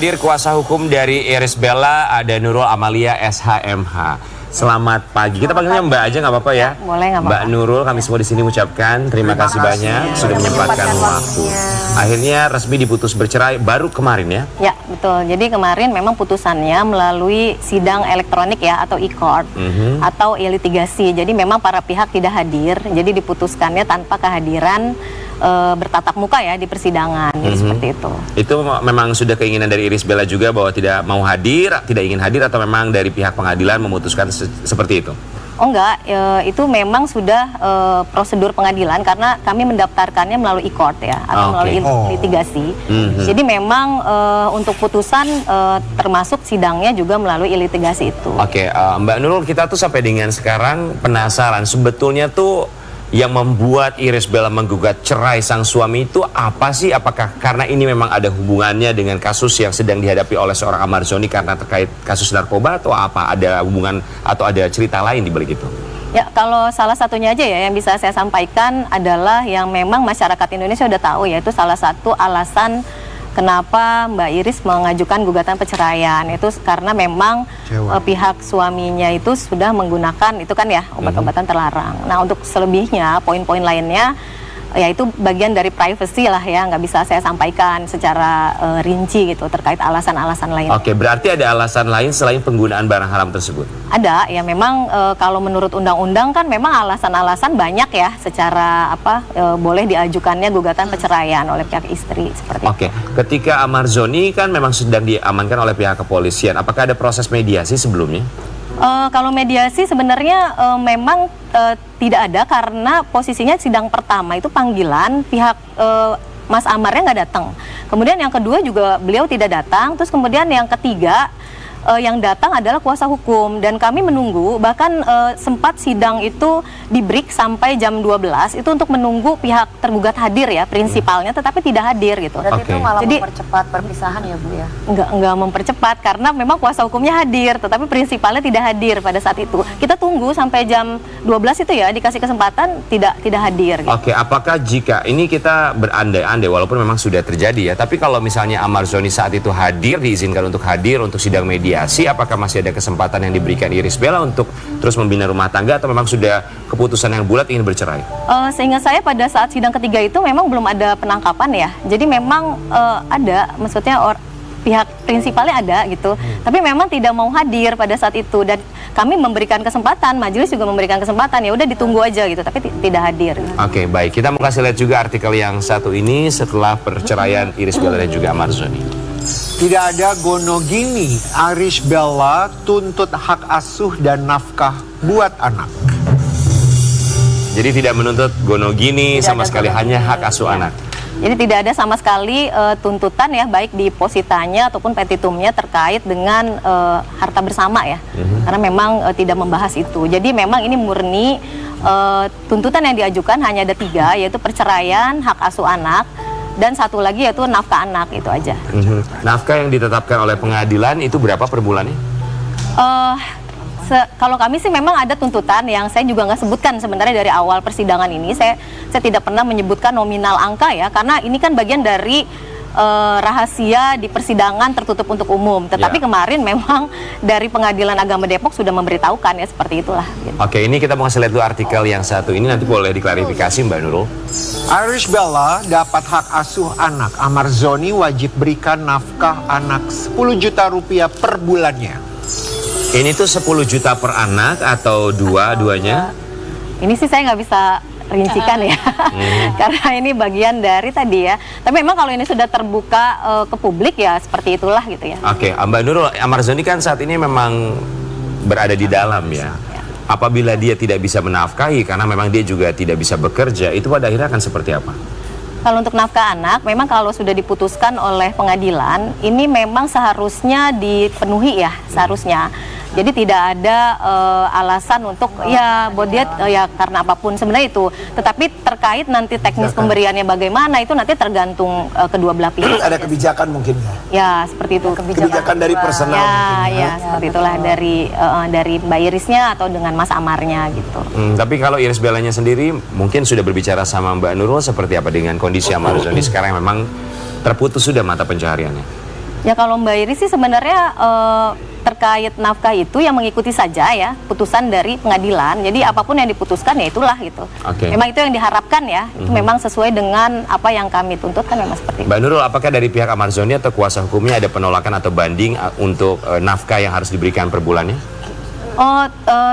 Hadir kuasa hukum dari Irish Bella, ada Nurul Amalia SHMH. Selamat pagi. Kita panggilnya Mbak aja nggak apa-apa ya? Boleh, nggak apa-apa. Mbak Nurul, kami semua di sini mengucapkan terima kasih banyak sudah menyempatkan waktu. Akhirnya resmi diputus bercerai baru kemarin ya? Ya, betul. Jadi kemarin memang putusannya melalui sidang elektronik ya, atau e-court, atau e-litigasi. Jadi memang para pihak tidak hadir, jadi diputuskannya tanpa kehadiran bertatap muka ya di persidangan, seperti itu. Itu memang sudah keinginan dari Irish Bella juga bahwa tidak mau hadir, tidak ingin hadir, atau memang dari pihak pengadilan memutuskan seperti itu? Oh enggak, itu memang sudah prosedur pengadilan karena kami mendaftarkannya melalui e-court ya, atau melalui litigasi. Jadi memang untuk putusan termasuk sidangnya juga melalui litigasi itu. Oke, Mbak Nurul, kita tuh sampai dengan sekarang penasaran sebetulnya tuh yang membuat Irish Bella menggugat cerai sang suami itu apa sih? Apakah karena ini memang ada hubungannya dengan kasus yang sedang dihadapi oleh seorang Amarzoni karena terkait kasus narkoba, atau apa? Ada hubungan atau ada cerita lain di balik itu? Ya, kalau salah satunya aja ya yang bisa saya sampaikan adalah yang memang masyarakat Indonesia udah tahu, yaitu salah satu alasan kenapa Mbak Iris mengajukan gugatan perceraian itu karena memang pihak suaminya itu sudah menggunakan itu kan ya obat-obatan terlarang. Nah, untuk selebihnya poin-poin lainnya ya itu bagian dari privacy lah ya, nggak bisa saya sampaikan secara rinci gitu terkait alasan-alasan lain. Oke, berarti ada alasan lain selain penggunaan barang haram tersebut? Ada ya, memang kalau menurut undang-undang kan memang alasan-alasan banyak ya secara boleh diajukannya gugatan perceraian oleh pihak istri seperti itu. Oke, ketika Amarzoni kan memang sedang diamankan oleh pihak kepolisian, apakah ada proses mediasi sebelumnya? Kalau mediasi sebenarnya memang tidak ada karena posisinya sidang pertama itu panggilan pihak Mas Amarnya nggak datang. Kemudian yang kedua juga beliau tidak datang. Terus kemudian yang ketiga yang datang adalah kuasa hukum dan kami menunggu, bahkan sempat sidang itu di-break sampai jam 12 itu untuk menunggu pihak tergugat hadir ya, prinsipalnya, tetapi tidak hadir gitu. Berarti itu malah mempercepat perpisahan ya Bu ya? Enggak mempercepat karena memang kuasa hukumnya hadir, tetapi prinsipalnya tidak hadir pada saat itu. Kita tunggu sampai jam 12 itu ya, dikasih kesempatan tidak hadir gitu. Oke, apakah jika ini kita berandai-andai walaupun memang sudah terjadi ya, tapi kalau misalnya Amarzoni saat itu hadir, diizinkan untuk hadir untuk sidang mediasi, apakah masih ada kesempatan yang diberikan Irish Bella untuk terus membina rumah tangga, atau memang sudah keputusan yang bulat ingin bercerai? Seingat saya pada saat sidang ketiga itu memang belum ada penangkapan ya, jadi memang ada, maksudnya pihak prinsipalnya ada gitu, tapi memang tidak mau hadir pada saat itu, dan kami memberikan kesempatan, majelis juga memberikan kesempatan, ya udah ditunggu aja gitu, tapi tidak hadir. Oke, baik, kita mau kasih lihat juga artikel yang satu ini setelah perceraian Irish Bella dan juga Amarzoni. Tidak ada gonogini, Irish Bella tuntut hak asuh dan nafkah buat anak. Jadi tidak menuntut gonogini sama sekali, hanya hak asuh anak. Jadi tidak ada sama sekali tuntutan ya, baik di positanya ataupun petitumnya terkait dengan harta bersama ya, karena memang tidak membahas itu. Jadi memang ini murni tuntutan yang diajukan hanya ada 3, yaitu perceraian, hak asuh anak, dan satu lagi yaitu nafkah anak, itu aja. Nafkah yang ditetapkan oleh pengadilan itu berapa per bulannya? Kalau kami sih memang ada tuntutan yang saya juga nggak sebutkan sebenarnya dari awal persidangan ini. Saya tidak pernah menyebutkan nominal angka ya, karena ini kan bagian dari rahasia di persidangan tertutup untuk umum. Tetapi kemarin memang dari Pengadilan Agama Depok sudah memberitahukan ya, seperti itulah. Gitu. Oke, ini kita mau ngasih lihat dulu artikel yang satu ini, nanti boleh diklarifikasi Mbak Nurul. Irish Bella dapat hak asuh anak. Amarzoni wajib berikan nafkah anak 10 juta rupiah per bulannya. Ini tuh 10 juta per anak atau dua-duanya? Ini sih saya nggak bisa rincikan ya, karena ini bagian dari tadi ya. Tapi memang kalau ini sudah terbuka ke publik ya seperti itulah gitu ya. Oke, Mbak Nurul, Amarzoni kan saat ini memang berada di dalam ya. Apabila dia tidak bisa menafkahi karena memang dia juga tidak bisa bekerja, itu pada akhirnya akan seperti apa? Kalau untuk nafkah anak, memang kalau sudah diputuskan oleh pengadilan, ini memang seharusnya dipenuhi ya, seharusnya. Jadi tidak ada alasan untuk ya buat dia ya karena apapun sebenarnya itu. Tetapi terkait nanti teknis pemberiannya bagaimana itu nanti tergantung kedua belah pihak. Ada kebijakan mungkin ya seperti itu. Kebijakan dari personal ya, mungkin. Ya seperti itulah dari Mbak Irisnya atau dengan Mas Amarnya gitu. Tapi kalau Irish Bellanya sendiri mungkin sudah berbicara sama Mbak Nurul seperti apa dengan kondisi Amarzoni sekarang yang memang terputus sudah mata pencahariannya? Ya kalau Mbak Iris sih sebenarnya terkait nafkah itu yang mengikuti saja ya putusan dari pengadilan. Jadi apapun yang diputuskan ya itulah gitu. Oke. Memang itu yang diharapkan ya. Itu memang sesuai dengan apa yang kami tuntut kan memang seperti itu. Mbak Nurul, apakah dari pihak Amarzoni atau kuasa hukumnya ada penolakan atau banding untuk nafkah yang harus diberikan per bulannya? Oh,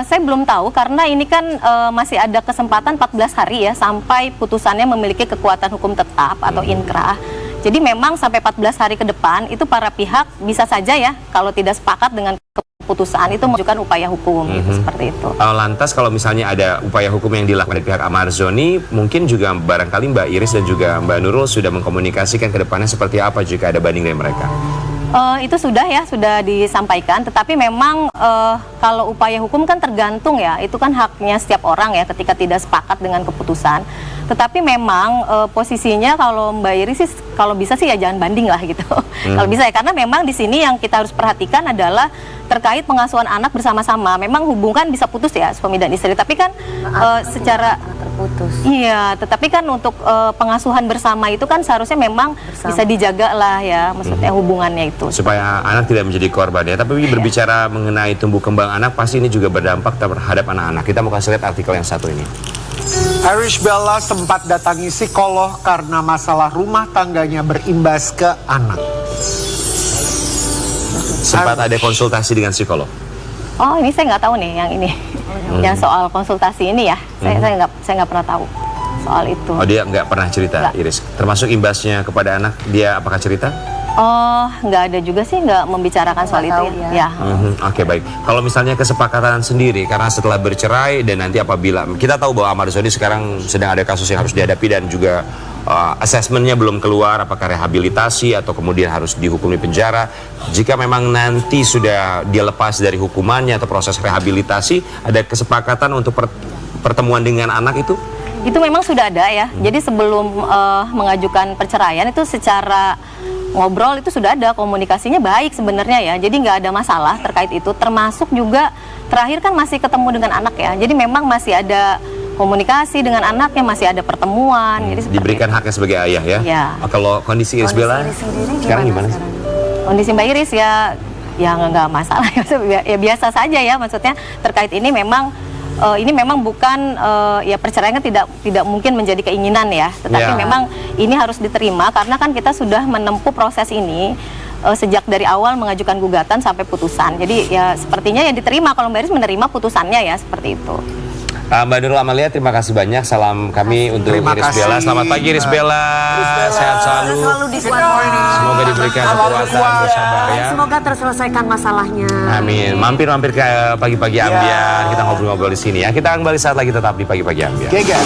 saya belum tahu karena ini kan masih ada kesempatan 14 hari ya sampai putusannya memiliki kekuatan hukum tetap atau inkrah. Jadi memang sampai 14 hari ke depan itu para pihak bisa saja ya kalau tidak sepakat dengan keputusan itu mengajukan upaya hukum gitu, seperti itu. Lantas kalau misalnya ada upaya hukum yang dilakukan dari pihak Amarzoni, mungkin juga barangkali Mbak Iris dan juga Mbak Nurul sudah mengkomunikasikan ke depannya seperti apa jika ada banding dari mereka? Itu sudah ya, sudah disampaikan. Tetapi memang kalau upaya hukum kan tergantung ya, itu kan haknya setiap orang ya ketika tidak sepakat dengan keputusan. Tetapi memang posisinya kalau Mbak Iris sih kalau bisa sih ya jangan banding lah gitu. Kalau bisa ya, karena memang di sini yang kita harus perhatikan adalah terkait pengasuhan anak bersama-sama. Memang hubungan bisa putus ya suami dan istri, tapi kan secara terputus. iya, tetapi kan untuk pengasuhan bersama itu kan seharusnya memang bisa dijaga lah ya, maksudnya hubungannya itu. Supaya anak tidak menjadi korban ya. Tapi berbicara mengenai tumbuh kembang anak, pasti ini juga berdampak terhadap anak-anak. Kita mau kasih lihat artikel yang satu ini. Irish Bella sempat datangi psikolog karena masalah rumah tangganya berimbas ke anak. Sempat ada konsultasi dengan psikolog. Oh, ini saya nggak tahu nih yang ini, yang soal konsultasi ini ya. Saya nggak pernah tahu soal itu. Oh, dia nggak pernah cerita, Nggak. Iris. Termasuk imbasnya kepada anak, dia apakah cerita? Oh, nggak ada juga sih, nggak membicarakan soal itu tahu ya. ya. Oke, baik. Kalau misalnya kesepakatan sendiri, karena setelah bercerai dan nanti apabila kita tahu bahwa Amarzoni sekarang sedang ada kasus yang harus dihadapi dan juga asesmennya belum keluar, apakah rehabilitasi atau kemudian harus dihukum di penjara. Jika memang nanti sudah dia lepas dari hukumannya atau proses rehabilitasi, ada kesepakatan untuk pertemuan dengan anak itu? Itu memang sudah ada ya. Jadi sebelum mengajukan perceraian itu secara ngobrol itu sudah ada, komunikasinya baik sebenarnya ya. Jadi nggak ada masalah terkait itu. Termasuk juga terakhir kan masih ketemu dengan anak ya. Jadi memang masih ada komunikasi dengan anaknya, masih ada pertemuan. Jadi Diberikan haknya sebagai ayah ya? Iya. Kalau kondisi Iris Bella Iris sendiri sekarang gimana? sekarang? kondisi Mbak Iris ya nggak masalah ya, biasa saja ya, maksudnya terkait ini memang ini memang bukan ya perceraian kan tidak mungkin menjadi keinginan ya, tetapi Ya. memang ini harus diterima karena kan kita sudah menempuh proses ini sejak dari awal mengajukan gugatan sampai putusan. Jadi ya sepertinya ya diterima kalau Mbak Iris menerima putusannya ya, seperti itu. Mbak Nurul Amalia, terima kasih banyak. Salam kami untuk Terima Iris kasih. Bella. Selamat pagi Iris Bella. Sehat selalu. Selalu dikuatkan. Semoga diberikan kekuatan bersabar ya. Semoga terselesaikan masalahnya. Amin. Mampir-mampir ke pagi-pagi ambiar. Kita ngobrol-ngobrol di sini ya. Kita kembali saat lagi tetap di pagi-pagi ambiar. Geger.